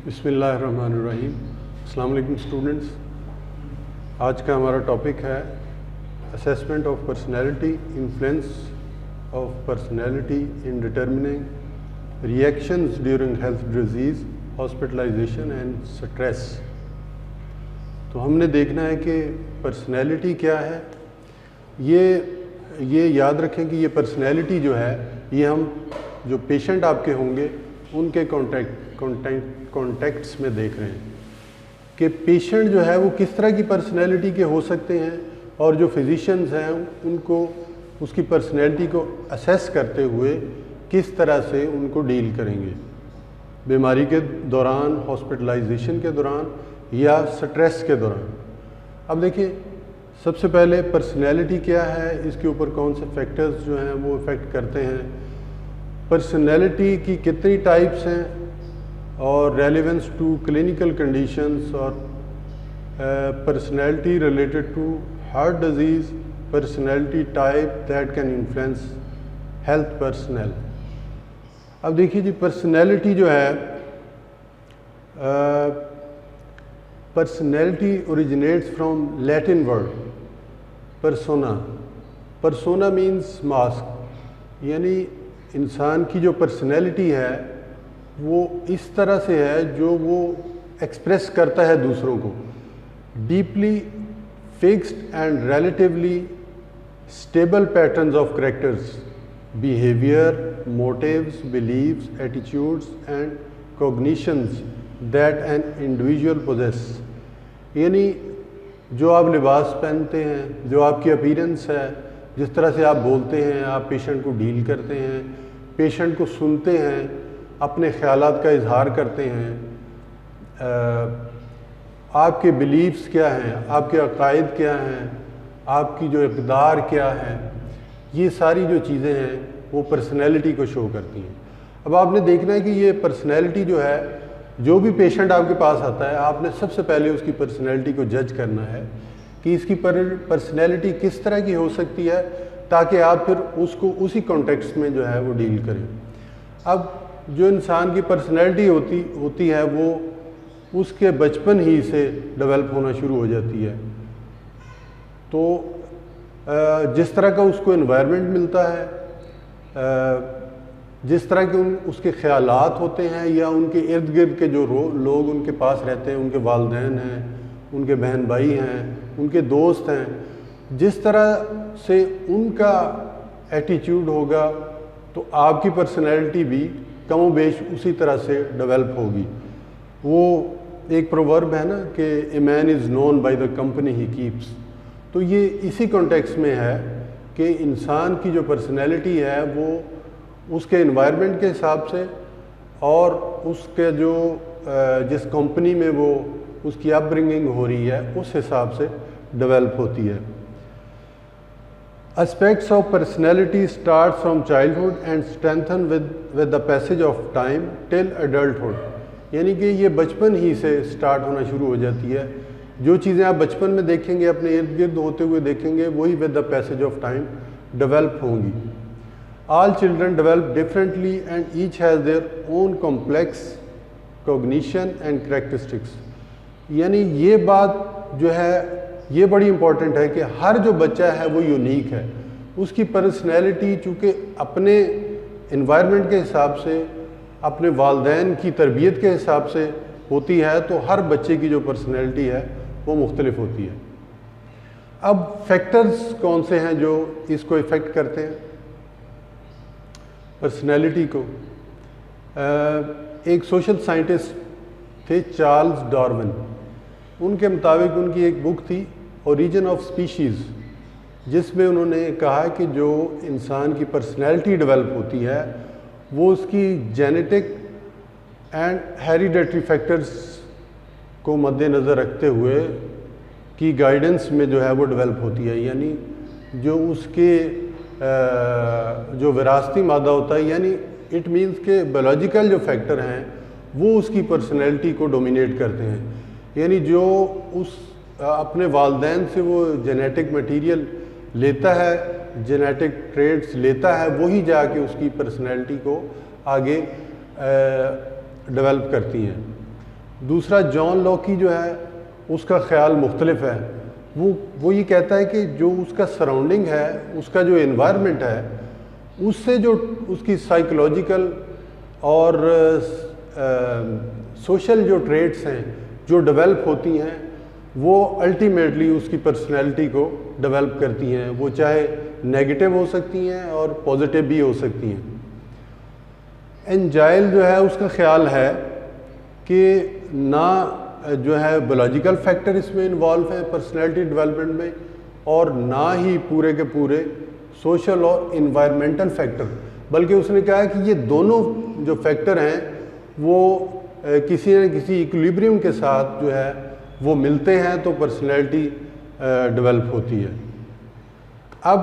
बिस्मिल्लाहिर्रहमानिर्रहीम। अस्सलाम वालेकुम स्टूडेंट्स। आज का हमारा टॉपिक है assessment of personality, influence of personality in determining reactions during health disease, hospitalisation and stress. तो हमने देखना है कि पर्सनैलिटी क्या है। ये याद रखें कि ये पर्सनैलिटी जो है ये हम जो पेशेंट आपके होंगे उनके कॉन्टेक्ट्स में देख रहे हैं कि पेशेंट जो है वो किस तरह की पर्सनैलिटी के हो सकते हैं, और जो फिजिशियंस हैं उनको उसकी पर्सनैलिटी को असेस करते हुए किस तरह से उनको डील करेंगे बीमारी के दौरान, हॉस्पिटलाइजेशन के दौरान या स्ट्रेस के दौरान। अब देखिए, सबसे पहले पर्सनैलिटी क्या है, इसके ऊपर कौन से फैक्टर्स जो हैं वो इफ़ेक्ट करते हैं, पर्सनैलिटी की कितनी टाइप्स हैं, और रेलेवेंस टू क्लिनिकल कंडीशंस, और personality related to heart disease, personality type that can influence health personal. अब देखिए जी, पर्सनैलिटी जो है, personality originates from Latin word persona. Persona means mask, यानी इंसान की जो पर्सनैलिटी है वो इस तरह से है जो वो एक्सप्रेस करता है दूसरों को। Deeply fixed and relatively stable patterns of characters, behaviour, motives, believes, attitudes and cognitions that an individual poses. यानी जो आप लिबास पहनते हैं, जो आपकी अपीयरेंस है, जिस तरह से आप बोलते हैं, आप पेशेंट को डील करते हैं, पेशेंट को सुनते हैं, अपने ख़यालात का इजहार करते हैं, आपके बिलीव्स क्या हैं, आपके अकायद क्या हैं, आपकी जो इक़दार क्या है, ये सारी जो चीज़ें हैं वो पर्सनैलिटी को शो करती हैं। अब आपने देखना है कि ये पर्सनैलिटी जो है, जो भी पेशेंट आपके पास आता है, आपने सबसे पहले उसकी पर्सनैलिटी को जज करना है कि इसकी पर्सनैलिटी किस तरह की हो सकती है, ताकि आप फिर उसको उसी कॉन्टेक्स्ट में जो है वो डील करें। अब जो इंसान की पर्सनैलिटी होती है वो उसके बचपन ही से डेवलप होना शुरू हो जाती है। तो जिस तरह का उसको एनवायरनमेंट मिलता है, जिस तरह के उसके ख़यालात होते हैं, या उनके इर्द गिर्द के जो लोग उनके पास रहते हैं, उनके वालिदैन हैं, उनके बहन भाई हैं, उनके दोस्त हैं, जिस तरह से उनका एटीट्यूड होगा तो आपकी पर्सनैलिटी भी कमो बेश उसी तरह से डेवलप होगी। वो एक प्रोवर्ब है ना कि a man is known by the company he keeps. तो ये इसी कॉन्टेक्स्ट में है कि इंसान की जो पर्सनैलिटी है वो उसके एनवायरनमेंट के हिसाब से और उसके जो जिस कंपनी में वो उसकी अपब्रिंगिंग हो रही है उस हिसाब से डेवलप होती है। Aspects of personality start from childhood and strengthen with the passage of time till adulthood। यानी कि ये बचपन ही से स्टार्ट होना शुरू हो जाती है। जो चीज़ें आप बचपन में देखेंगे, अपने इर्द गिर्द होते हुए देखेंगे, वही with the passage of time develop होंगी। All children develop differently and each has their own complex cognition and characteristics। यानी ये बात जो है ये बड़ी इंपॉर्टेंट है कि हर जो बच्चा है वो यूनिक है। उसकी पर्सनैलिटी चूँकि अपने इन्वायरमेंट के हिसाब से, अपने वालिदैन की तरबियत के हिसाब से होती है, तो हर बच्चे की जो पर्सनैलिटी है वो मुख्तलिफ होती है। अब फैक्टर्स कौन से हैं जो इसको इफ़ेक्ट करते हैं पर्सनैलिटी को। एक सोशल साइंटिस्ट थे चार्ल्स डार्विन। उनके मुताबिक उनकी एक बुक थी ओरिजिन ऑफ स्पीशीज़, जिसमें उन्होंने कहा कि जो इंसान की पर्सनैलिटी डेवलप होती है वो उसकी जेनेटिक एंड हेरिडेटरी फैक्टर्स को मद्देनज़र रखते हुए की गाइडेंस में जो है वो डेवलप होती है। यानी जो उसके जो विरासती मादा होता है, यानी इट मीन्स के बायोलॉजिकल जो फैक्टर हैं वो उसकी पर्सनैलिटी को डोमिनेट करते हैं। यानी जो उस अपने वालिदैन से वो जेनेटिक मटेरियल लेता है, जेनेटिक ट्रेड्स लेता है, वही जाके उसकी पर्सनैलिटी को आगे डेवलप करती हैं। दूसरा जॉन लॉकी जो है उसका ख्याल मुख्तलिफ है। वो ये कहता है कि जो उसका सराउंडिंग है, उसका जो एनवायरनमेंट है, उससे जो उसकी साइकोलॉजिकल और सोशल जो ट्रेट्स हैं जो डेवलप होती हैं, वो अल्टीमेटली उसकी पर्सनैलिटी को डेवलप करती हैं। वो चाहे नेगेटिव हो सकती हैं और पॉजिटिव भी हो सकती हैं। एंजाइल जो है उसका ख्याल है कि ना जो है बायोलॉजिकल फैक्टर इसमें इन्वॉल्व है पर्सनैलिटी डेवलपमेंट में, और ना ही पूरे के पूरे सोशल और इन्वायरमेंटल फैक्टर, बल्कि उसने कहा है कि ये दोनों जो फैक्टर हैं वो किसी न किसी इक्विलिब्रियम के साथ जो है वो मिलते हैं तो पर्सनैलिटी डेवलप होती है। अब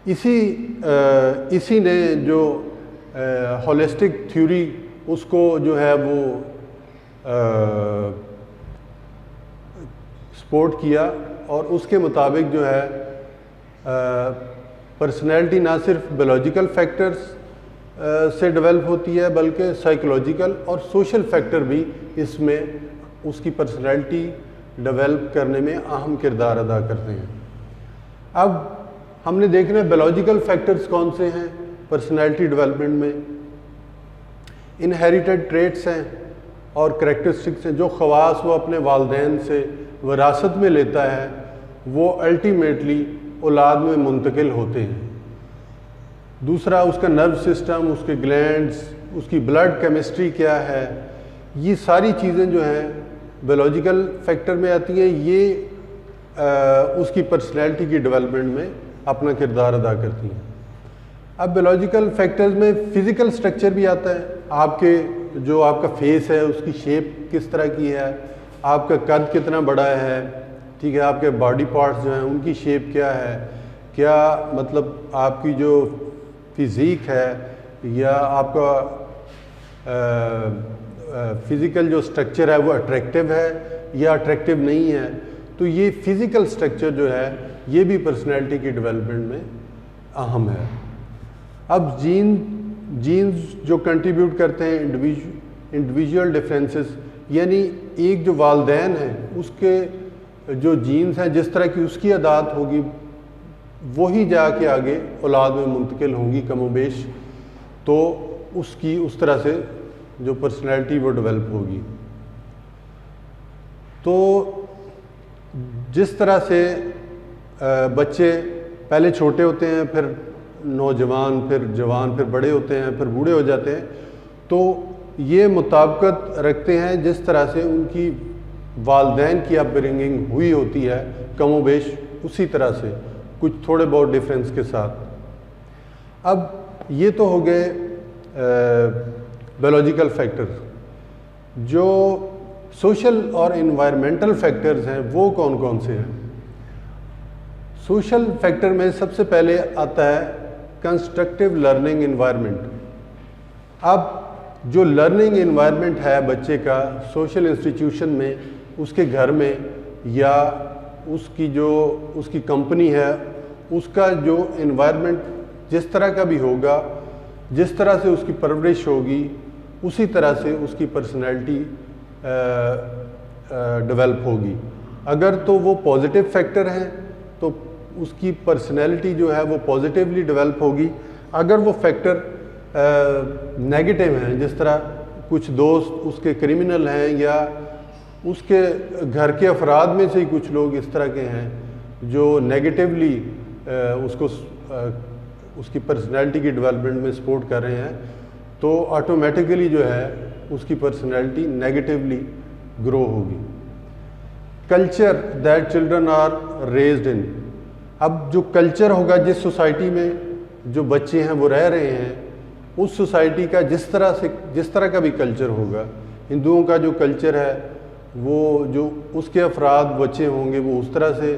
इसी ने जो होलिस्टिक थ्योरी उसको जो है वो सपोर्ट किया, और उसके मुताबिक जो है पर्सनैलिटी ना सिर्फ बायोलॉजिकल फैक्टर्स से डेवलप होती है बल्कि साइकोलॉजिकल और सोशल फैक्टर भी इसमें उसकी पर्सनैलिटी डेवलप करने में अहम किरदार अदा करते हैं। अब हमने देखना है बायोलॉजिकल फैक्टर्स कौन से हैं पर्सनैलिटी डेवलपमेंट में। इनहेरिटेड ट्रेट्स हैं और करैक्टरिस्टिक्स हैं, जो ख़वास वो अपने वालिदैन से विरासत में लेता है, वो अल्टीमेटली औलाद में मुंतकिल होते हैं। दूसरा उसका नर्व सिस्टम, उसके ग्लैंड्स, उसकी ब्लड केमिस्ट्री क्या है, ये सारी चीज़ें जो हैं बायोलॉजिकल फैक्टर में आती हैं। ये उसकी पर्सनैलिटी की डेवलपमेंट में अपना किरदार अदा करती हैं। अब बायोलॉजिकल फैक्टर्स में फ़िज़िकल स्ट्रक्चर भी आता है। आपका फेस है उसकी शेप किस तरह की है, आपका कद कितना बड़ा है, ठीक है, आपके बॉडी पार्ट्स जो हैं उनकी शेप क्या है, क्या मतलब आपकी जो फिज़ीक है या आपका फ़िज़िकल जो स्ट्रक्चर है वो अट्रैक्टिव है या अट्रैक्टिव नहीं है। तो ये फ़िज़िकल स्ट्रक्चर जो है ये भी पर्सनैलिटी की डेवलपमेंट में अहम है। अब जीन्स जो कंट्रीब्यूट करते हैं इंडिविजुअल डिफरेंसेस, यानी एक जो वालिदैन है उसके जो जीन्स हैं जिस तरह की उसकी आदत होगी वही जाके आगे औलाद में मुंतकिल होंगी कमोबेश, तो उसकी उस तरह से जो पर्सनैलिटी वो डेवलप होगी। तो जिस तरह से बच्चे पहले छोटे होते हैं, फिर नौजवान, फिर जवान, फिर बड़े होते हैं, फिर बूढ़े हो जाते हैं, तो ये मुताबिकत रखते हैं जिस तरह से उनकी वालिदैन की अपब्रिंगिंग हुई होती है कमोबेश उसी तरह से, कुछ थोड़े बहुत डिफरेंस के साथ। अब ये तो हो गए बायोलॉजिकल फैक्टर्स। जो सोशल और इन्वायरमेंटल फैक्टर्स हैं वो कौन कौन से हैं? सोशल फैक्टर में सबसे पहले आता है कंस्ट्रक्टिव लर्निंग इन्वायरमेंट। अब जो लर्निंग इन्वायरमेंट है बच्चे का सोशल इंस्टीट्यूशन में, उसके घर में या उसकी कंपनी है, उसका जो इन्वायरमेंट जिस तरह का भी होगा, जिस तरह से उसकी परवरिश होगी, उसी तरह से उसकी पर्सनैलिटी डेवलप होगी। अगर तो वो पॉजिटिव फैक्टर हैं तो उसकी पर्सनैलिटी जो है वो पॉजिटिवली डेवलप होगी। अगर वो फैक्टर नेगेटिव हैं, जिस तरह कुछ दोस्त उसके क्रिमिनल हैं या उसके घर के अफराद में से ही कुछ लोग इस तरह के हैं जो नेगेटिवली उसकी पर्सनैलिटी की डेवलपमेंट में सपोर्ट कर रहे हैं, तो ऑटोमेटिकली जो है उसकी पर्सनैलिटी नेगेटिवली ग्रो होगी। Culture that children are raised in. अब जो कल्चर होगा, जिस सोसाइटी में जो बच्चे हैं वो रह रहे हैं, उस सोसाइटी का जिस तरह का भी कल्चर होगा, हिंदुओं का जो कल्चर है वो जो उसके अफराद बच्चे होंगे वो उस तरह से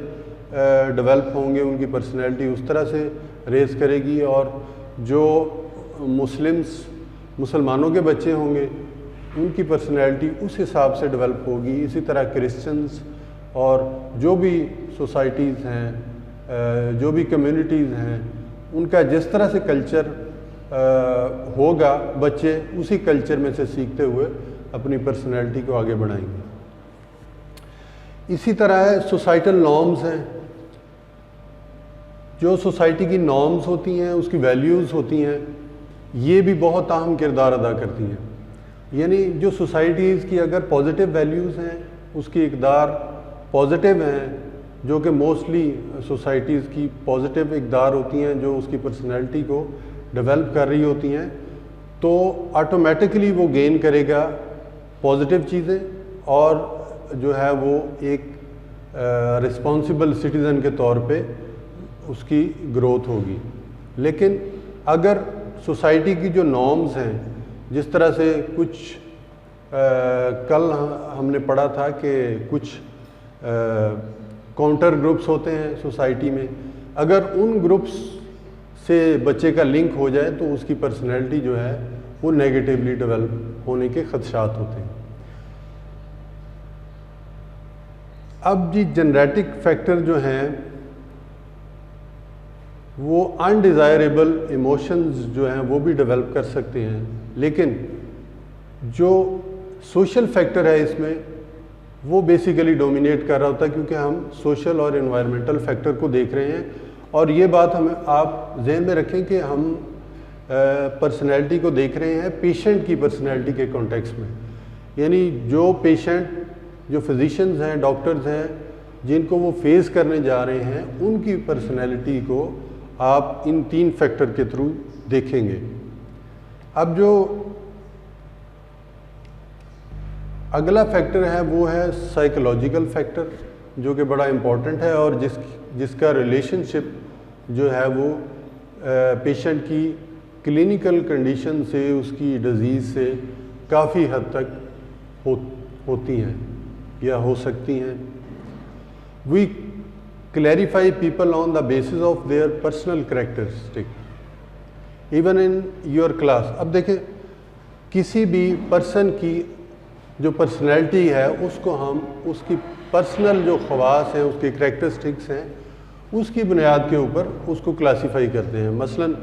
डेवलप होंगे, उनकी पर्सनैलिटी उस तरह से रेज करेगी। और जो मुसलमानों के बच्चे होंगे उनकी पर्सनैलिटी उस हिसाब से डेवलप होगी। इसी तरह क्रिश्चियंस और जो भी सोसाइटीज़ हैं, जो भी कम्युनिटीज़ हैं, उनका जिस तरह से कल्चर होगा, बच्चे उसी कल्चर में से सीखते हुए अपनी पर्सनैलिटी को आगे बढ़ाएंगे। इसी तरह है सोसाइटल नॉर्म्स हैं। जो सोसाइटी की नॉर्म्स होती हैं, उसकी वैल्यूज़ होती हैं, ये भी बहुत अहम किरदार अदा करती हैं। यानी जो सोसाइटीज़ की अगर पॉजिटिव वैल्यूज़ हैं, उसकी इक़दार पॉजिटिव हैं, जो कि मोस्टली सोसाइटीज़ की पॉजिटिव इक़दार होती हैं, जो उसकी पर्सनैलिटी को डेवलप कर रही होती हैं, तो ऑटोमेटिकली वो गेन करेगा पॉजिटिव चीज़ें और जो है वो एक रिस्पॉन्सिबल सिटीज़न के तौर पे उसकी ग्रोथ होगी। लेकिन अगर सोसाइटी की जो नॉर्म्स हैं, जिस तरह से कुछ कल हमने पढ़ा था कि कुछ काउंटर ग्रुप्स होते हैं सोसाइटी में, अगर उन ग्रुप्स से बच्चे का लिंक हो जाए तो उसकी पर्सनैलिटी जो है वो नेगेटिवली डेवलप होने के खदशात होते हैं। अब जी जेनेटिक फैक्टर जो हैं वो अनडिज़ायरेबल इमोशंस जो हैं वो भी डेवलप कर सकते हैं, लेकिन जो सोशल फैक्टर है इसमें वो बेसिकली डोमिनेट कर रहा होता है, क्योंकि हम सोशल और एनवायरमेंटल फैक्टर को देख रहे हैं। और ये बात हमें आप जहन में रखें कि हम पर्सनैलिटी को देख रहे हैं पेशेंट की पर्सनैलिटी के कॉन्टेक्स्ट में। यानी जो पेशेंट, जो फिजिशियंस हैं, डॉक्टर्स हैं, जिनको वो फेस करने जा रहे हैं, उनकी पर्सनैलिटी को आप इन 3 फैक्टर के थ्रू देखेंगे। अब जो अगला फैक्टर है वो है साइकोलॉजिकल फैक्टर, जो कि बड़ा इम्पॉर्टेंट है और जिसका रिलेशनशिप जो है वो पेशेंट की क्लिनिकल कंडीशन से, उसकी डिजीज़ से काफ़ी हद तक होती हैं या हो सकती हैं। We clarify people on the basis of their personal characteristic even in your class. अब देखें, किसी भी पर्सन की जो पर्सनैलिटी है उसको हम उसकी पर्सनल जो ख़वास हैं, उसके कैरेक्टरिस्टिक्स हैं, उसकी बुनियाद के ऊपर उसको क्लासीफाई करते हैं। मसलन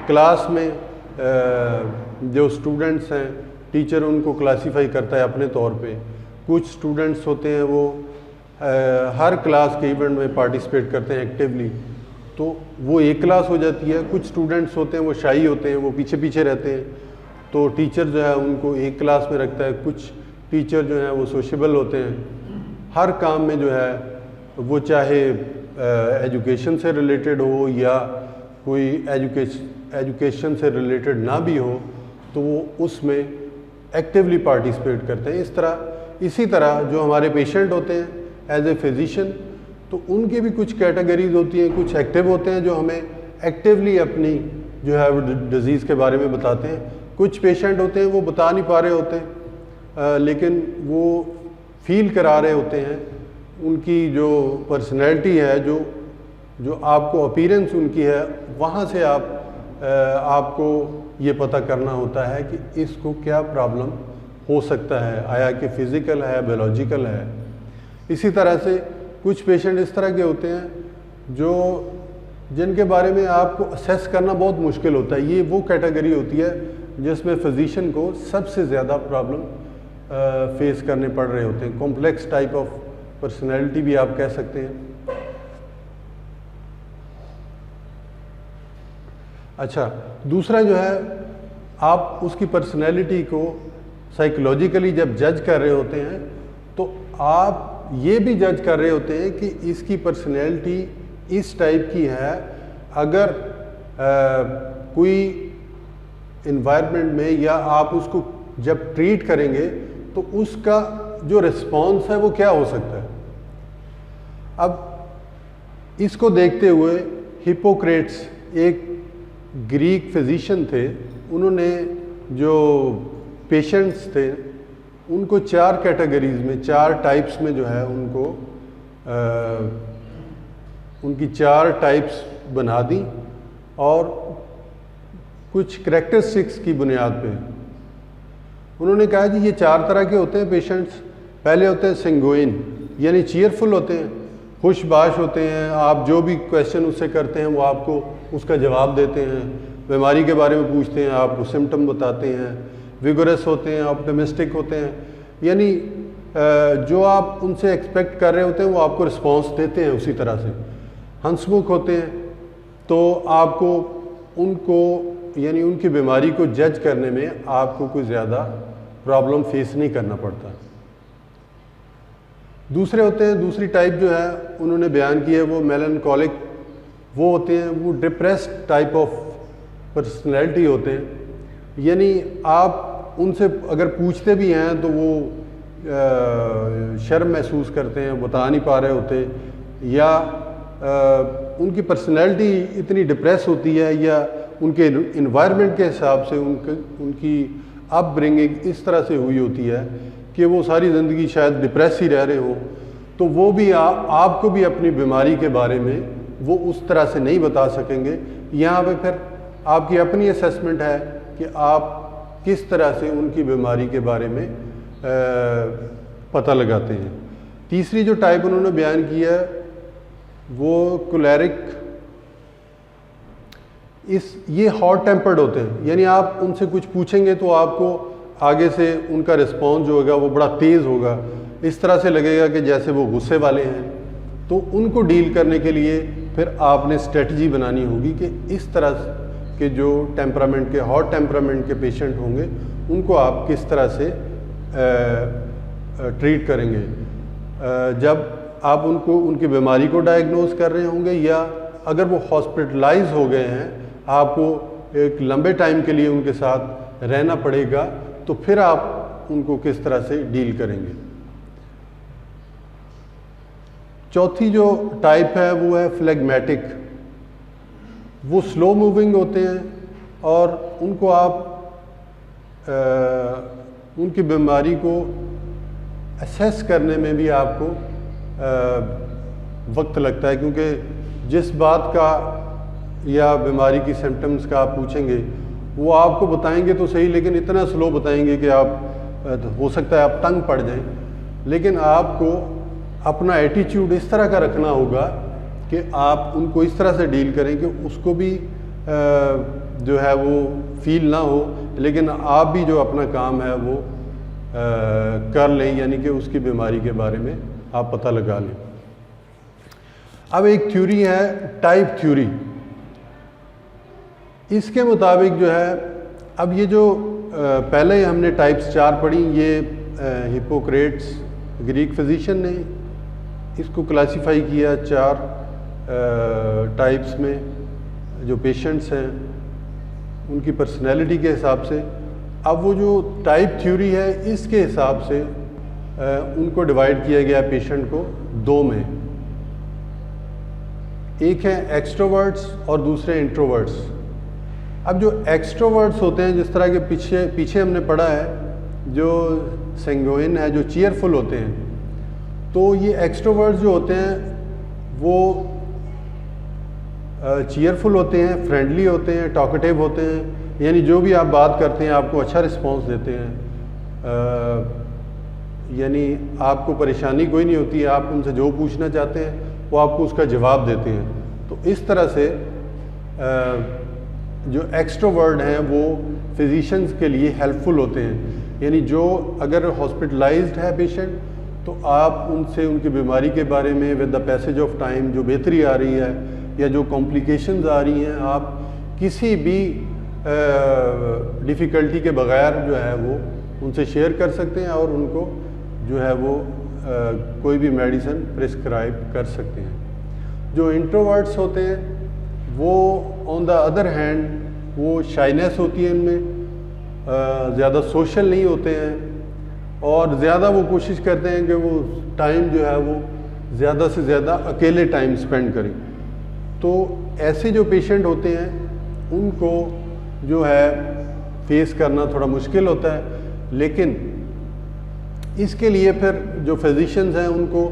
क्लास में जो स्टूडेंट्स हैं, टीचर उनको क्लासीफाई करता है अपने तौर पे। कुछ स्टूडेंट्स होते हैं वो हर क्लास के इवेंट में पार्टिसिपेट करते हैं एक्टिवली, तो वो एक क्लास हो जाती है। कुछ स्टूडेंट्स होते हैं वो शाई होते हैं, वो पीछे पीछे रहते हैं, तो टीचर जो है उनको एक क्लास में रखता है। कुछ टीचर जो हैं वो सोशेबल होते हैं, हर काम में जो है वो चाहे एजुकेशन से रिलेटेड हो या कोई एजुकेशन से रिलेटेड ना भी हो, तो वो उसमें एक्टिवली पार्टिसिपेट करते हैं। इसी तरह जो हमारे पेशेंट होते हैं एज ए फिजिशियन, तो उनकी भी कुछ कैटेगरीज होती हैं। कुछ एक्टिव होते हैं जो हमें एक्टिवली अपनी जो है वो डिज़ीज़ के बारे में बताते हैं। कुछ पेशेंट होते हैं वो बता नहीं पा रहे होते, लेकिन वो फील करा रहे होते हैं। उनकी जो पर्सनैलिटी है, जो आपको अपीयरेंस उनकी है, वहाँ से आपको ये पता करना होता है कि इसको क्या प्रॉब्लम हो सकता है, आया कि फ़िज़िकल है, बायोलॉजिकल है। इसी तरह से कुछ पेशेंट इस तरह के होते हैं जिनके बारे में आपको असेस करना बहुत मुश्किल होता है। ये वो कैटेगरी होती है जिसमें फिजिशियन को सबसे ज़्यादा प्रॉब्लम फेस करने पड़ रहे होते हैं। कॉम्प्लेक्स टाइप ऑफ पर्सनैलिटी भी आप कह सकते हैं। अच्छा, दूसरा जो है, आप उसकी पर्सनैलिटी को साइकोलॉजिकली जब जज कर रहे होते हैं, तो आप ये भी जज कर रहे होते हैं कि इसकी पर्सनैलिटी इस टाइप की है। अगर कोई इन्वायरमेंट में या आप उसको जब ट्रीट करेंगे तो उसका जो रिस्पॉन्स है वो क्या हो सकता है। अब इसको देखते हुए हिपोक्रेट्स एक ग्रीक फिजिशियन थे, उन्होंने जो पेशेंट्स थे उनको 4 कैटेगरीज में, 4 टाइप्स में जो है उनकी 4 टाइप्स बना दी और कुछ करैक्टरिस्टिक्स की बुनियाद पे उन्होंने कहा कि ये 4 तरह के होते हैं पेशेंट्स। पहले होते हैं सेंगुइन, यानी चीयरफुल होते हैं, खुशबाश होते हैं। आप जो भी क्वेश्चन उससे करते हैं वो आपको उसका जवाब देते हैं। बीमारी के बारे में पूछते हैं, आपको सिम्टम बताते हैं। विगोरस होते हैं, ऑप्टिमिस्टिक होते हैं, यानी जो आप उनसे एक्सपेक्ट कर रहे होते हैं वो आपको रिस्पॉन्स देते हैं उसी तरह से। हंसमुख होते हैं तो आपको उनको यानी उनकी बीमारी को जज करने में आपको कोई ज़्यादा प्रॉब्लम फेस नहीं करना पड़ता। दूसरे होते हैं, दूसरी टाइप जो है उन्होंने बयान की है वो मेलनकॉलिक, वो होते हैं वो डिप्रेस्ड टाइप ऑफ पर्सनैलिटी होते हैं। यानी आप उनसे अगर पूछते भी हैं तो वो शर्म महसूस करते हैं, बता नहीं पा रहे होते, या उनकी पर्सनैलिटी इतनी डिप्रेस होती है या उनके इन्वायरमेंट के हिसाब से उनकी अपब्रिंगिंग इस तरह से हुई होती है कि वो सारी ज़िंदगी शायद डिप्रेस ही रह रहे हो, तो वो भी आपको भी अपनी बीमारी के बारे में वो उस तरह से नहीं बता सकेंगे। यहाँ पे फिर आपकी अपनी असेसमेंट है कि आप किस तरह से उनकी बीमारी के बारे में पता लगाते हैं। तीसरी जो टाइप उन्होंने बयान की है वो कोलेरिक, ये हॉट टेम्पर्ड होते हैं, यानी आप उनसे कुछ पूछेंगे तो आपको आगे से उनका रिस्पॉन्स जो होगा वो बड़ा तेज़ होगा, इस तरह से लगेगा कि जैसे वो गुस्से वाले हैं। तो उनको डील करने के लिए फिर आपने स्ट्रेटजी बनानी होगी कि इस तरह के जो टेम्परामेंट के हॉट टेम्परामेंट के पेशेंट होंगे उनको आप किस तरह से ट्रीट करेंगे। जब आप उनको उनकी बीमारी को डायग्नोज कर रहे होंगे या अगर वो हॉस्पिटलाइज हो गए हैं, आपको एक लंबे टाइम के लिए उनके साथ रहना पड़ेगा, तो फिर आप उनको किस तरह से डील करेंगे। चौथी जो टाइप है वो है फ्लेगमेटिक, वो स्लो मूविंग होते हैं और उनको आप उनकी बीमारी को असेस करने में भी आपको वक्त लगता है, क्योंकि जिस बात का या बीमारी की सिम्टम्स का आप पूछेंगे वो आपको बताएंगे तो सही, लेकिन इतना स्लो बताएंगे कि आप हो सकता है आप तंग पड़ जाएं। लेकिन आपको अपना एटीट्यूड इस तरह का रखना होगा कि आप उनको इस तरह से डील करें कि उसको भी जो है वो फील ना हो, लेकिन आप भी जो अपना काम है वो कर लें, यानी कि उसकी बीमारी के बारे में आप पता लगा लें। अब एक थ्योरी है टाइप थ्योरी, इसके मुताबिक जो है, अब ये जो पहले हमने टाइप्स 4 पढ़ी, ये हिप्पोक्रेट्स ग्रीक फिजिशियन ने इसको क्लासिफाई किया 4 टाइप्स में, जो पेशेंट्स हैं उनकी पर्सनैलिटी के हिसाब से। अब वो जो टाइप थ्योरी है इसके हिसाब से उनको डिवाइड किया गया पेशेंट को 2 में, एक है एक्सट्रोवर्ट्स और दूसरे इंट्रोवर्ट्स। अब जो एक्सट्रोवर्ट्स होते हैं, जिस तरह के पीछे हमने पढ़ा है, जो सैंगुइन है, जो चीयरफुल होते हैं, तो ये एक्सट्रोवर्ट्स जो होते हैं वो चीयरफुल होते हैं, फ्रेंडली होते हैं, टॉकेटिव होते हैं, यानी जो भी आप बात करते हैं आपको अच्छा रिस्पॉन्स देते हैं, यानी आपको परेशानी कोई नहीं होती है, आप उनसे जो पूछना चाहते हैं वो आपको उसका जवाब देते हैं। तो इस तरह से जो एक्सट्रोवर्ट हैं वो फिजिशियंस के लिए हेल्पफुल होते हैं, यानी जो अगर हॉस्पिटलाइज्ड है पेशेंट तो आप उनसे उनकी बीमारी के बारे में with the passage of time जो बेहतरी आ रही है या जो कॉम्प्लिकेशंस आ रही हैं, आप किसी भी डिफ़िकल्टी के बगैर जो है वो उनसे शेयर कर सकते हैं और उनको जो है वो कोई भी मेडिसिन प्रिस्क्राइब कर सकते हैं। जो इंट्रोवर्ट्स होते हैं वो ऑन द अदर हैंड वो शाइनेस होती है इनमें, ज़्यादा सोशल नहीं होते हैं और ज़्यादा वो कोशिश करते हैं कि वो टाइम जो है वो ज़्यादा से ज़्यादा अकेले टाइम स्पेंड करें। तो ऐसे जो पेशेंट होते हैं उनको जो है फेस करना थोड़ा मुश्किल होता है, लेकिन इसके लिए फिर जो फिजिशियंस हैं उनको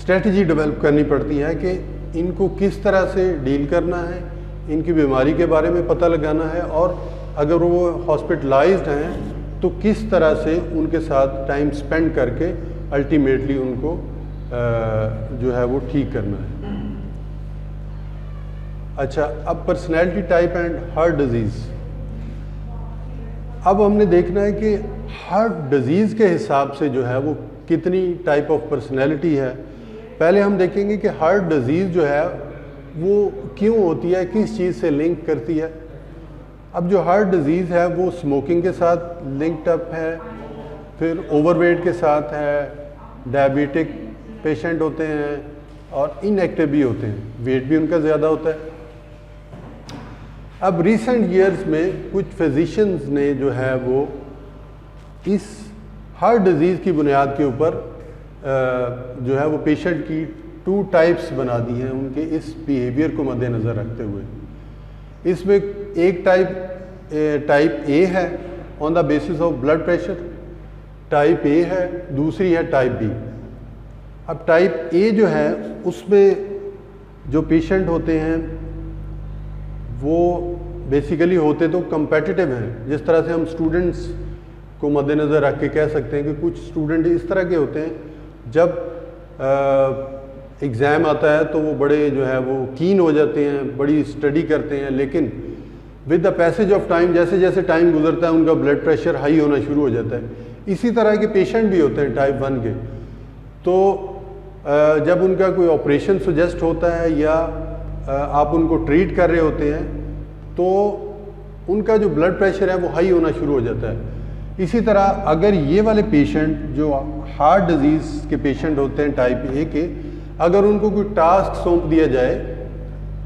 स्ट्रेटजी डेवलप करनी पड़ती है कि इनको किस तरह से डील करना है, इनकी बीमारी के बारे में पता लगाना है, और अगर वो हॉस्पिटलाइज्ड हैं तो किस तरह से उनके साथ टाइम स्पेंड करके अल्टीमेटली उनको जो है वो ठीक करना है। अच्छा, अब personality type and heart disease. अब हमने देखना है कि हर डिज़ीज़ के हिसाब से जो है वो कितनी टाइप ऑफ पर्सनैलिटी है। पहले हम देखेंगे कि हर डिज़ीज़ जो है वो क्यों होती है, किस चीज़ से लिंक करती है। अब जो हार्ट डिज़ीज़ है वो स्मोकिंग के साथ लिंक्ड अप है, फिर ओवरवेट के साथ है, डायबिटिक पेशेंट होते हैं और इनएक्टिव भी होते हैं, वेट भी उनका ज़्यादा होता है। अब रिसेंट ईयर्स में कुछ फिजिशियंस ने जो है वो इस हार्ट डिज़ीज़ की बुनियाद के ऊपर जो है वो पेशेंट की 2 टाइप्स बना दी हैं उनके इस बिहेवियर को मद्देनज़र रखते हुए। इसमें एक टाइप ए है on the basis of blood pressure, type A है, दूसरी है टाइप बी। अब टाइप ए जो है उसमें जो पेशेंट होते हैं वो बेसिकली होते तो कम्पेटिटिव हैं। जिस तरह से हम स्टूडेंट्स को मद्देनज़र रख के कह सकते हैं कि कुछ स्टूडेंट इस तरह के होते हैं जब एग्ज़ाम आता है तो वो बड़े जो है वो कीन हो जाते हैं, बड़ी स्टडी करते हैं, लेकिन with the passage of time जैसे जैसे टाइम गुजरता है उनका ब्लड प्रेशर हाई होना शुरू हो जाता है। इसी तरह के पेशेंट भी होते हैं टाइप 1 के। तो जब उनका कोई ऑपरेशन सजेस्ट होता है या आप उनको ट्रीट कर रहे होते हैं तो उनका जो ब्लड प्रेशर है वो हाई होना शुरू हो जाता है। इसी तरह अगर ये वाले पेशेंट जो हार्ट डिजीज़ के पेशेंट होते हैं टाइप ए के, अगर उनको कोई टास्क सौंप दिया जाए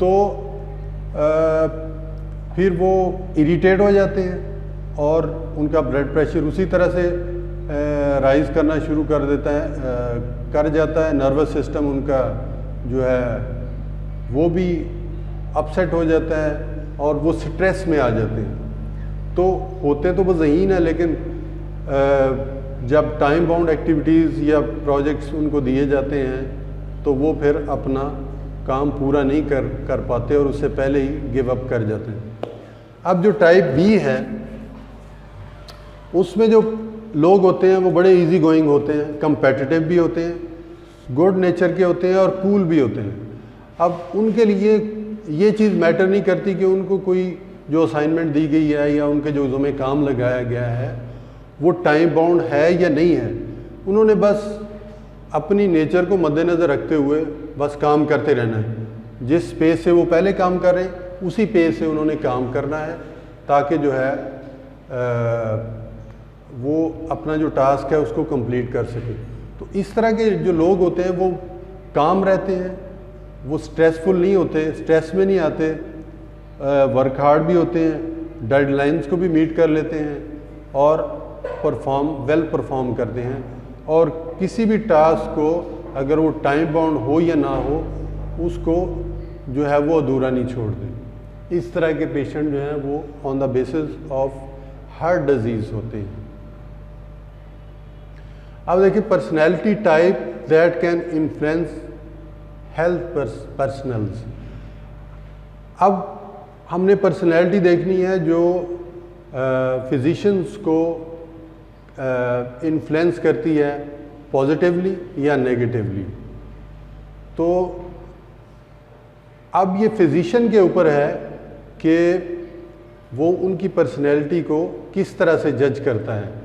तो फिर वो इरिटेट हो जाते हैं और उनका ब्लड प्रेशर उसी तरह से राइज़ करना शुरू कर देता है, कर जाता है। नर्वस सिस्टम उनका जो है वो भी अपसेट हो जाता है और वो स्ट्रेस में आ जाते हैं। तो होते तो वो ज़हीन है, लेकिन जब टाइम बाउंड एक्टिविटीज़ या प्रोजेक्ट्स उनको दिए जाते हैं तो वो फिर अपना काम पूरा नहीं कर पाते और उससे पहले ही गिव अप कर जाते हैं। अब जो टाइप बी है उसमें जो लोग होते हैं वो बड़े इजी गोइंग होते हैं, कंपेटिटिव भी होते हैं, गुड नेचर के होते हैं और कूल भी होते हैं। अब उनके लिए ये चीज़ मैटर नहीं करती कि उनको कोई जो असाइनमेंट दी गई है या उनके जो ज़ुम्मे काम लगाया गया है वो टाइम बाउंड है या नहीं है। उन्होंने बस अपनी नेचर को मद्देनज़र रखते हुए बस काम करते रहना है। जिस पेस से वो पहले काम कर रहे हैं उसी पेस से उन्होंने काम करना है ताकि जो है वो अपना जो टास्क है उसको कंप्लीट कर सके। तो इस तरह के जो लोग होते हैं वो काम रहते हैं, वो स्ट्रेसफुल नहीं होते, स्ट्रेस में नहीं आते, वर्क हार्ड भी होते हैं, डेडलाइंस को भी मीट कर लेते हैं और वेल परफॉर्म करते हैं। और किसी भी टास्क को अगर वो टाइम बाउंड हो या ना हो उसको जो है वो अधूरा नहीं छोड़ते। इस तरह के पेशेंट जो हैं वो on the basis of heart disease होते हैं। अब देखिए personality type that can influence health personals. अब हमने पर्सनैलिटी देखनी है जो फिजिशियंस को इन्फ्लुएंस करती है पॉजिटिवली या नेगेटिवली। तो अब ये फिजिशियन के ऊपर है कि वो उनकी पर्सनैलिटी को किस तरह से जज करता है।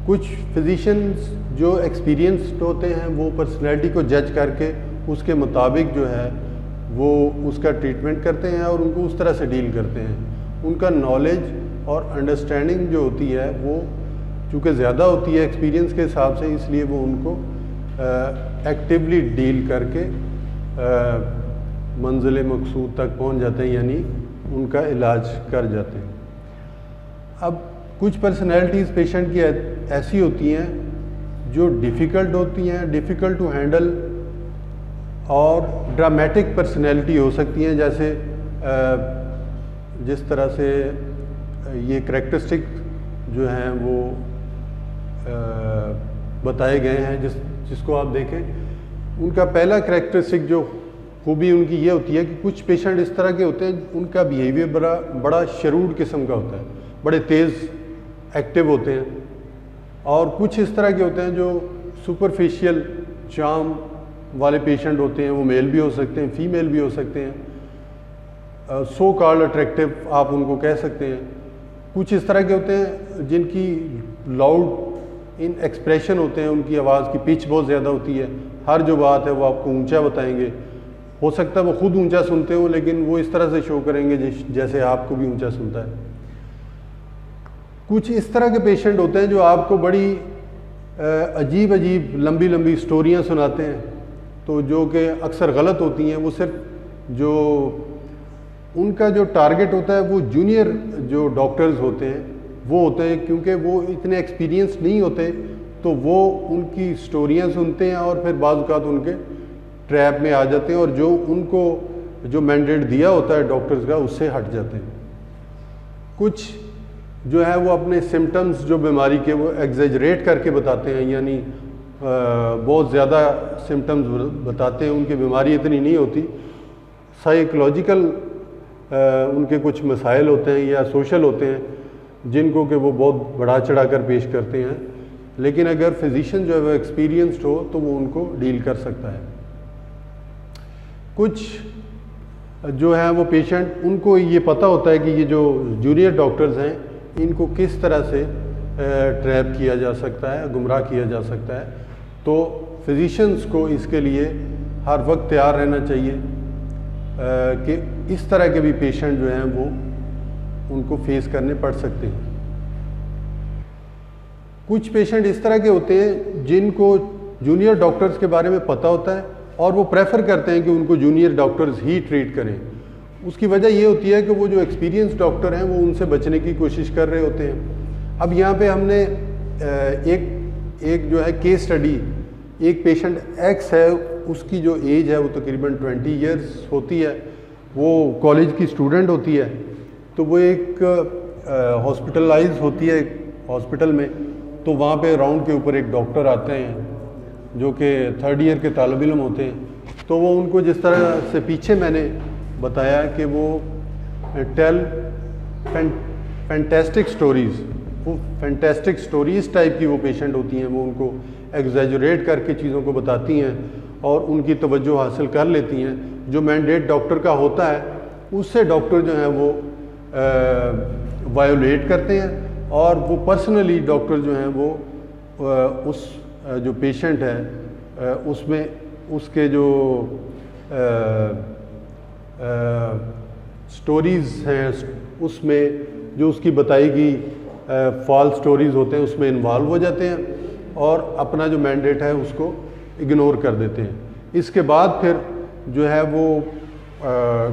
कुछ फिजिशियंस जो एक्सपीरियंस्ड होते हैं वो पर्सनैलिटी को जज करके उसके मुताबिक जो है वो उसका ट्रीटमेंट करते हैं और उनको उस तरह से डील करते हैं। उनका नॉलेज और अंडरस्टैंडिंग जो होती है वो चूँकि ज़्यादा होती है एक्सपीरियंस के हिसाब से, इसलिए वो उनको एक्टिवली डील करके मंजिल मकसूद तक पहुंच जाते हैं, यानी उनका इलाज कर जाते हैं। अब कुछ पर्सनैलिटीज़ पेशेंट की ऐसी होती हैं जो डिफ़िकल्ट होती हैं, डिफ़िकल्ट टू हैंडल, और ड्रामेटिक पर्सनैलिटी हो सकती हैं। जैसे जिस तरह से ये करैक्टरिस्टिक जो हैं वो बताए गए हैं, जिसको आप देखें, उनका पहला करैक्टरिस्टिक जो खूबी उनकी ये होती है कि कुछ पेशेंट इस तरह के होते हैं उनका बिहेवियर बड़ा शरूड किस्म का होता है, बड़े तेज़ एक्टिव होते हैं। और कुछ इस तरह के होते हैं जो सुपरफिशियल चार्म वाले पेशेंट होते हैं, वो मेल भी हो सकते हैं, फीमेल भी हो सकते हैं, सो कॉल्ड अट्रैक्टिव आप उनको कह सकते हैं। कुछ इस तरह के होते हैं जिनकी लाउड इन एक्सप्रेशन होते हैं, उनकी आवाज़ की पिच बहुत ज़्यादा होती है, हर जो बात है वो आपको ऊंचा बताएंगे। हो सकता है वो खुद ऊंचा सुनते हो लेकिन वो इस तरह से शो करेंगे जैसे आपको भी ऊंचा सुनता है। कुछ इस तरह के पेशेंट होते हैं जो आपको बड़ी अजीब अजीब लंबी लंबी स्टोरियाँ सुनाते हैं, तो जो कि अक्सर गलत होती हैं। वो सिर्फ जो उनका जो टारगेट होता है वो जूनियर जो डॉक्टर्स होते हैं वो होते हैं, क्योंकि वो इतने एक्सपीरियंस नहीं होते तो वो उनकी स्टोरियाँ सुनते हैं और फिर बाज़ औक़ात उनके ट्रैप में आ जाते हैं और जो उनको जो मैंडेट दिया होता है डॉक्टर्स का उससे हट जाते हैं। कुछ जो है वो अपने सिम्टम्स जो बीमारी के वो एग्जेजरेट करके बताते हैं, यानी बहुत ज़्यादा सिम्टम्स बताते हैं, उनकी बीमारी इतनी नहीं होती। साइकोलॉजिकल उनके कुछ मसाइल होते हैं या सोशल होते हैं जिनको कि वो बहुत बढ़ा चढ़ा कर पेश करते हैं, लेकिन अगर फिजिशियन जो है वो एक्सपीरियंस्ड हो तो वो उनको डील कर सकता है। कुछ जो है वो पेशेंट उनको ये पता होता है कि ये जो जूनियर डॉक्टर्स हैं इनको किस तरह से ट्रैप किया जा सकता है, गुमराह किया जा सकता है, तो फिजिशियंस को इसके लिए हर वक्त तैयार रहना चाहिए कि इस तरह के भी पेशेंट जो हैं वो उनको फेस करने पड़ सकते हैं। कुछ पेशेंट इस तरह के होते हैं जिनको जूनियर डॉक्टर्स के बारे में पता होता है और वो प्रेफर करते हैं कि उनको जूनियर डॉक्टर्स ही ट्रीट करें। उसकी वजह ये होती है कि वो जो एक्सपीरियंस डॉक्टर हैं वो उनसे बचने की कोशिश कर रहे होते हैं। अब यहाँ पे हमने एक जो है केस स्टडी, एक पेशेंट एक्स है, उसकी जो एज है वो तकरीबन 20 ईयर्स होती है, वो कॉलेज की स्टूडेंट होती है, तो वो एक हॉस्पिटलाइज होती है हॉस्पिटल में, तो वहाँ पे राउंड के ऊपर एक डॉक्टर आते हैं जो कि 3rd ईयर के तालिब इल्म होते हैं। तो वो उनको जिस तरह से पीछे मैंने बताया कि वो टेल फैंटेस्टिक स्टोरीज़, वो फैंटेस्टिक स्टोरीज़ टाइप की वो पेशेंट होती हैं, वो उनको एग्जैजुरेट करके चीज़ों को बताती हैं और उनकी तवज्जो हासिल कर लेती हैं। जो मैंडेट डॉक्टर का होता है उससे डॉक्टर जो हैं वो वायोलेट करते हैं और वो पर्सनली डॉक्टर जो हैं वो उस जो पेशेंट है उसमें उसके जो स्टोरीज़ हैं उसमें जो उसकी बताई गई फॉल्स स्टोरीज़ होते हैं उसमें इन्वॉल्व हो जाते हैं और अपना जो मैंडेट है उसको इग्नोर कर देते हैं। इसके बाद फिर जो है वो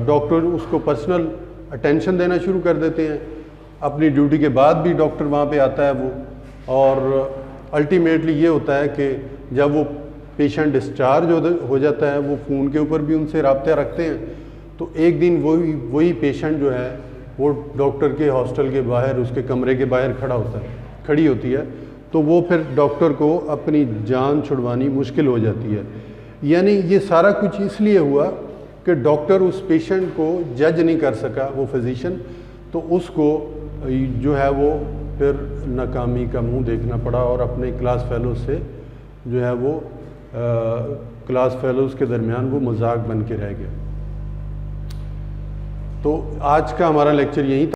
डॉक्टर उसको पर्सनल अटेंशन देना शुरू कर देते हैं। अपनी ड्यूटी के बाद भी डॉक्टर वहाँ पे आता है वो, और अल्टीमेटली ये होता है कि जब वो पेशेंट डिस्चार्ज हो जाता है वो फ़ोन के ऊपर भी उनसे रब्ता रखते हैं। तो एक दिन वही पेशेंट जो है वो डॉक्टर के हॉस्टल के बाहर, उसके कमरे के बाहर खड़ी होती है, तो वो फिर डॉक्टर को अपनी जान छुड़वानी मुश्किल हो जाती है। यानी ये सारा कुछ इसलिए हुआ कि डॉक्टर उस पेशेंट को जज नहीं कर सका, वो फिजिशियन, तो उसको जो है वो फिर नाकामी का मुंह देखना पड़ा और अपने क्लास फेलोज से जो है वो क्लास फेलोज़ के दरमियान वो मजाक बन के रह गया। तो आज का हमारा लेक्चर यहीं